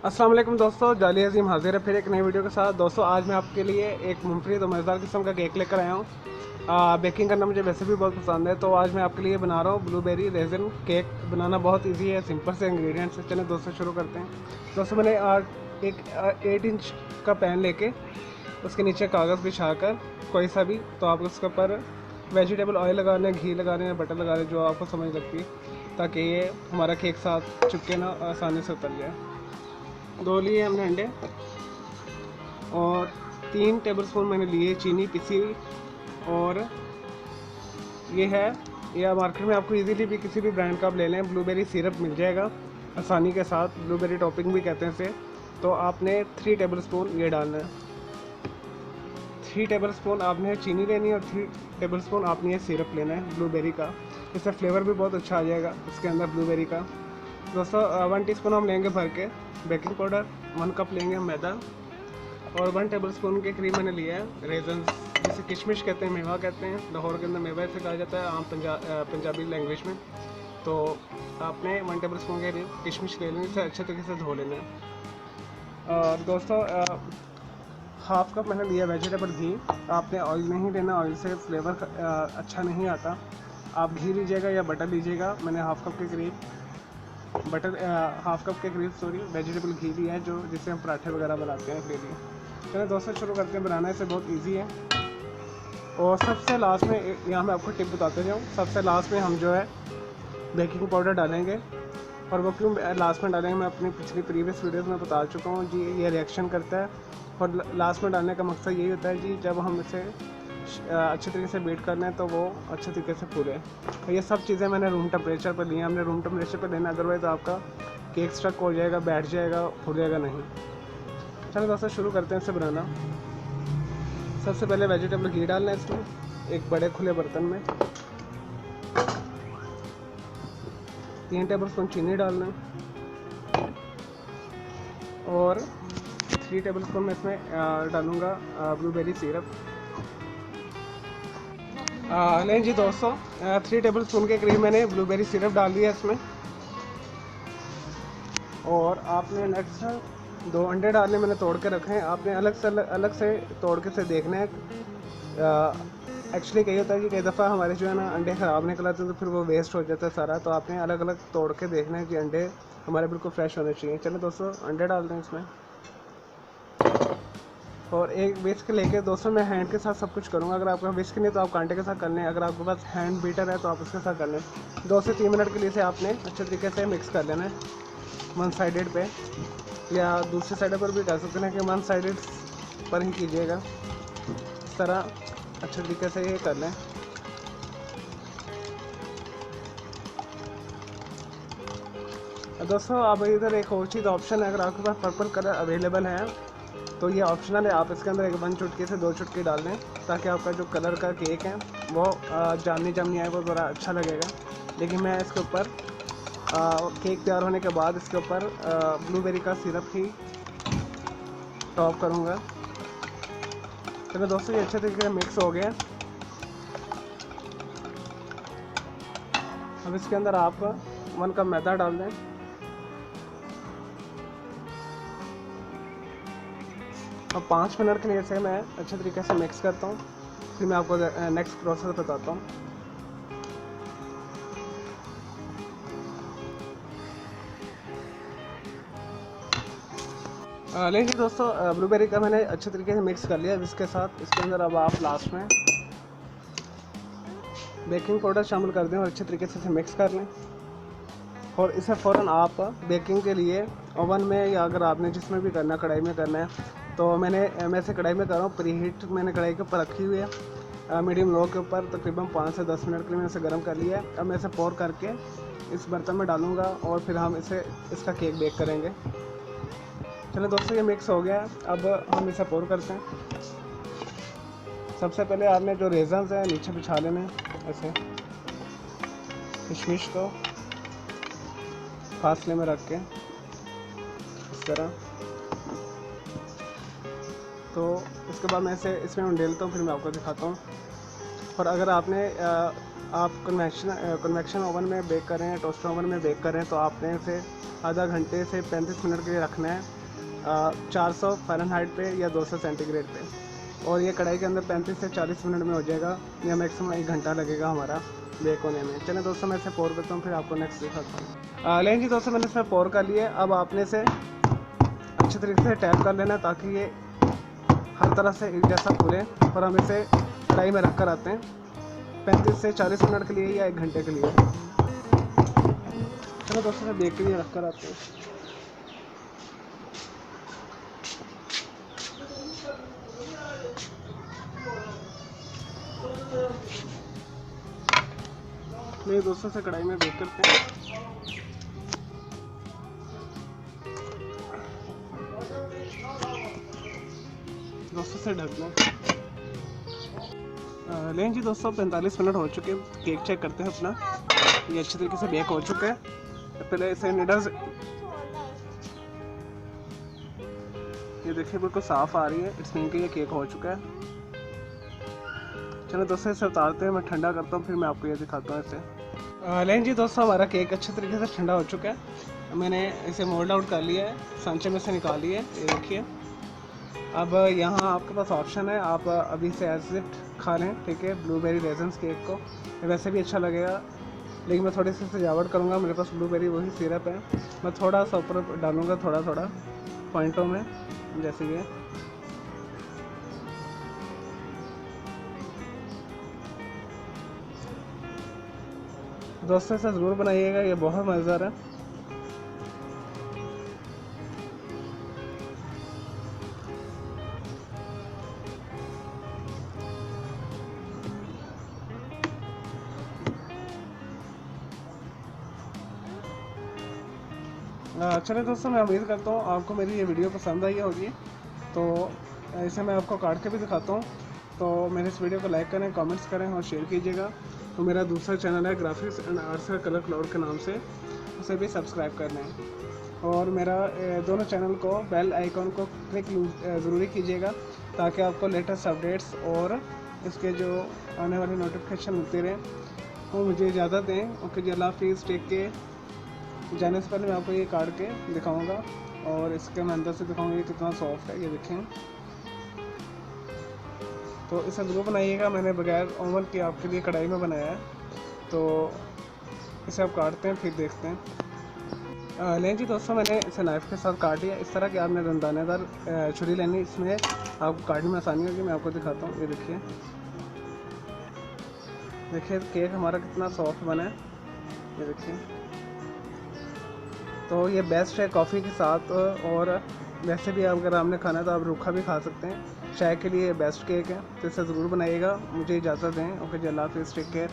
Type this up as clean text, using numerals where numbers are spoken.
अस्सलाम वालेकुम दोस्तों, जाली अजीम हाजिर है फिर एक नई वीडियो के साथ। दोस्तों आज मैं आपके लिए एक मुफरीद और मज़ेदार किस्म का केक लेकर आया हूँ। बेकिंग करना मुझे वैसे भी बहुत पसंद है, तो आज मैं आपके लिए बना रहा हूँ ब्लूबेरी रेज़न केक। बनाना बहुत इजी है, सिंपल से इंग्रेडिएंट्स से। चलें दोस्तों शुरू करते हैं। दोस्तों मैंने एक 8 इंच का पैन लेके उसके नीचे कागज़ बिछाकर कोई सा भी, तो आप उसके ऊपर वेजिटेबल ऑयल लगा लें, घी लगा लें या बटर लगा लें, जो आपको समझ लगती है, ताकि ये हमारा केक साथ चिपके ना, आसानी से उतर जाए। 2 लिए हमने अंडे और 3 टेबलस्पून मैंने लिए चीनी पिसी हुई। और ये है, या मार्केट में आपको इजीली भी किसी भी ब्रांड का आप ले लें, ब्लूबेरी सिरप मिल जाएगा आसानी के साथ, ब्लूबेरी टॉपिंग भी कहते हैं इसे। तो आपने 3 टेबलस्पून ये डालना है। 3 टेबलस्पून आपने चीनी लेनी है और 3 टेबलस्पून आपने ये सिरप लेना है ब्लूबेरी का। इससे फ्लेवर भी बहुत अच्छा आ जाएगा इसके अंदर ब्लूबेरी का। दोस्तों 1 टीस्पून हम लेंगे भर के बेकिंग पाउडर, 1 कप लेंगे मैदा और 1 टेबलस्पून के करीब मैंने लिया है रेजन, जिसे किशमिश कहते हैं, मेवा कहते हैं। लाहौर के अंदर मेवा से कहा जाता है आम पंजाबी लैंग्वेज में। तो आपने 1 टेबलस्पून के करीब किशमिश ले लेनी, इसे अच्छे तरीके से धो लेना है। और दोस्तों 1/2 कप मैंने लिया वेजिटेबल घी। आपने ऑयल नहीं लेना, ऑयल से फ्लेवर अच्छा नहीं आता। आप घी लीजिएगा या बटर लीजिएगा। मैंने 1/2 कप के करीब बटर 1/2 कप के करीब वेजिटेबल घी लिया है, जो जिससे हम पराठे वगैरह बनाते हैं अपने लिए। चलिए दोस्तों शुरू करते हैं बनाना। इसे बहुत इजी है। और सबसे लास्ट में यहाँ मैं आपको टिप बताते जाऊँ, सबसे लास्ट में हम जो है बेकिंग पाउडर डालेंगे। और वो क्यों लास्ट में डालेंगे, मैं अपनी पिछली प्रीवियस वीडियोज़ में बता चुका हूँ जी। ये रिएक्शन करता है और लास्ट में डालने का मकसद यही होता है जी, जब हम इसे अच्छे तरीके से बीट कर लें तो वो अच्छे तरीके से फूले। तो ये सब चीज़ें मैंने रूम टेम्परेचर पर ली हैं। हमने रूम टेम्परेचर पर लेना, अदरवाइज़ आपका केक स्टक हो जाएगा, बैठ जाएगा, फूलेगा नहीं। चलो दोस्तों शुरू करते हैं इसे बनाना। सबसे पहले वेजिटेबल घी डालना है इसमें एक बड़े खुले बर्तन में। 3 टेबलस्पून चीनी डालना है और 3 टेबलस्पून मैं इसमें डालूँगा ब्लूबेरी सिरप। नहीं जी दोस्तों, 3 टेबलस्पून के करीब मैंने ब्लूबेरी सिरप डाल दिया इसमें। और आपने नेक्स्ट 2 अंडे डालने मैंने तोड़ के रखे हैं। आपने अलग से तोड़ के से देखना है। एक्चुअली कही होता है कि कई दफ़ा हमारे जो है ना अंडे ख़राब निकल आते हैं, तो फिर वो वेस्ट हो जाता है सारा। तो आपने अलग अलग तोड़ के देखना है कि अंडे हमारे बिल्कुल फ्रेश होने चाहिए। चलो दोस्तों अंडे डाल दें इसमें। और एक विस्क लेके दोस्तों मैं हैंड के साथ सब कुछ करूँगा। अगर आपका विस्क नहीं तो आप कांटे के साथ कर लें, अगर आपके पास हैंड बीटर है तो आप उसके साथ कर लें। 2 से 3 मिनट के लिए इसे आपने अच्छे तरीके से मिक्स कर लेना है, 1 साइडेड पे, या दूसरी साइड पर भी कर सकते हैं कि 1 साइडेड पर ही कीजिएगा। इस तरह अच्छे तरीके से ये कर लें। दोस्तों अब इधर एक और चीज़ ऑप्शन है, अगर आपके पास पर्पल कलर अवेलेबल है तो ये ऑप्शनल है। आप इसके अंदर 1 चुटकी से 2 चुटकी डाल दें, ताकि आपका जो कलर का केक है वो जामनी आए, वो ज़रा अच्छा लगेगा। लेकिन मैं इसके ऊपर केक तैयार होने के बाद इसके ऊपर ब्लूबेरी का सिरप ही टॉप करूँगा। चलो दोस्तों ये अच्छे तरीके से मिक्स हो गया। अब इसके अंदर आप 1 कप मैदा डाल दें। अब 5 मिनट के लिए इसे मैं अच्छे तरीके से मिक्स करता हूँ, फिर मैं आपको नेक्स्ट प्रोसेस बताता हूँ। लेकिन दोस्तों ब्लूबेरी का मैंने अच्छे तरीके से मिक्स कर लिया। इसके साथ इसके अंदर अब आप लास्ट में बेकिंग पाउडर शामिल कर दें और अच्छे तरीके से इसे मिक्स कर लें। और इसे फ़ौरन आप बेकिंग के लिए ओवन में, या अगर आपने जिसमें भी करना, कढ़ाई में करना है, तो मैं इसे कढ़ाई में कर रहा हूँ। प्री हीट मैंने कढ़ाई के ऊपर रखी हुई है, मीडियम लो के ऊपर। तकरीबन 5 से 10 मिनट के लिए मैंने इसे गर्म कर लिया है। अब मैं इसे पोर करके इस बर्तन में डालूँगा और फिर हम इसका केक बेक करेंगे। चलो दोस्तों ये मिक्स हो गया, अब हम इसे पोर करते हैं। सबसे पहले आपने जो रेजन्स हैं नीचे बिछा लेने हैं ऐसे, किशमिश को फासले में रख के इस तरह। तो इसके बाद मैं इसे इसमें उंडेलता हूँ, फिर मैं आपको दिखाता हूँ। और अगर आपने आप कन्वेक्शन ओवन में बेक कर रहे हैं, टोस्टर ओवन में बेक कर रहे हैं, तो आपने इसे आधा घंटे से 35 मिनट के लिए रखना है 400 फ़ारेनहाइट पे या 200 सेंटीग्रेड पे। और ये कढ़ाई के अंदर 35 से 40 मिनट में हो जाएगा, या मैक्सिमम 1 घंटा लगेगा हमारा बेक होने में। चलिए दोस्तों, मैं इसे पोर करता हूँ, फिर आपको नेक्स्ट दिखाता हूँ। लेकिन जी दोस्तों, मैंने इसमें पोर कर लिया। अब आपने इसे अच्छे तरीके से टैप कर लेना ताकि ये हर तरह से एक जैसा खुले। और हम इसे कढ़ाई में रख कर आते हैं 35 से 40 मिनट के लिए या 1 घंटे के लिए। चलो दोस्तों, मैं बेक के लिए रख कर आते हैं। मेरे दोस्तों से कढ़ाई में बेक करते हैं। दोस्तों से ढक दें। लेकिन जी दोस्तों, 45 मिनट हो चुके हैं। केक चेक करते हैं अपना, ये अच्छे तरीके से बेक हो चुका है। पहले इसे निडल्स, ये देखिए बिल्कुल साफ़ आ रही है, इट्स मीन कि ये केक हो चुका है। चलो दोस्तों, इसे उतारते हैं, मैं ठंडा करता हूँ, फिर मैं आपको ये दिखाता हूँ इसे। लेकिन जी दोस्तों, हमारा केक अच्छे तरीके से ठंडा हो चुका है। मैंने इसे मोल्ड आउट कर लिया है, सांचे में से निकाल लिया है, ये देखिए। अब यहाँ आपके पास ऑप्शन है, आप अभी से एज इट खा लें, ठीक है, ब्लूबेरी रेजन्स केक को, वैसे भी अच्छा लगेगा। लेकिन मैं थोड़ी सी सजावट करूँगा, मेरे पास ब्लूबेरी वही सिरप है, मैं थोड़ा सा ऊपर डालूँगा, थोड़ा थोड़ा पॉइंटों में, जैसे ये। दोस्तों, इसे ज़रूर बनाइएगा, ये बहुत मज़ेदार है। चलिए दोस्तों, मैं उम्मीद करता हूँ आपको मेरी ये वीडियो पसंद आई होगी। तो इसे मैं आपको काट के भी दिखाता हूँ। तो मेरे इस वीडियो को लाइक करें, कमेंट्स करें और शेयर कीजिएगा। तो मेरा दूसरा चैनल है graphics and arts colour cloud के नाम से, उसे भी सब्सक्राइब कर लें। और मेरा दोनों चैनल को बेल आइकॉन को क्लिक ज़रूरी कीजिएगा ताकि आपको लेटेस्ट अपडेट्स और इसके जो आने वाली नोटिफिकेशन मिलती रहें। वो मुझे इजाज़त दें। ओके जी, अल्लाह हाफिज़, टेक केयर। जाने से पहले मैं आपको ये काट के दिखाऊंगा और इसके मैं अंदर से दिखाऊंगा ये कितना सॉफ्ट है, ये देखें। तो इसे ज़रूर बनाइएगा, मैंने बगैर ओवन के आपके लिए कढ़ाई में बनाया है। तो इसे आप काटते हैं, फिर देखते हैं। लेकिन जी दोस्तों, मैंने इसे नाइफ़ के साथ काट लिया। इस तरह की आपने दंदानेदार छुरी लेनी, इसमें आपको काटने में आसानी होगी। मैं आपको दिखाता हूँ, ये देखिए। देखिए केक हमारा कितना सॉफ्ट बना है, ये देखिए। तो ये बेस्ट है कॉफ़ी के साथ, और वैसे भी अगर आपने खाना है तो आप रूखा भी खा सकते हैं। चाय के लिए बेस्ट केक है, तो इसे ज़रूर बनाइएगा। मुझे इजाज़त दें। ओके जी, अल्लाह हाफिज़, टेक केयर।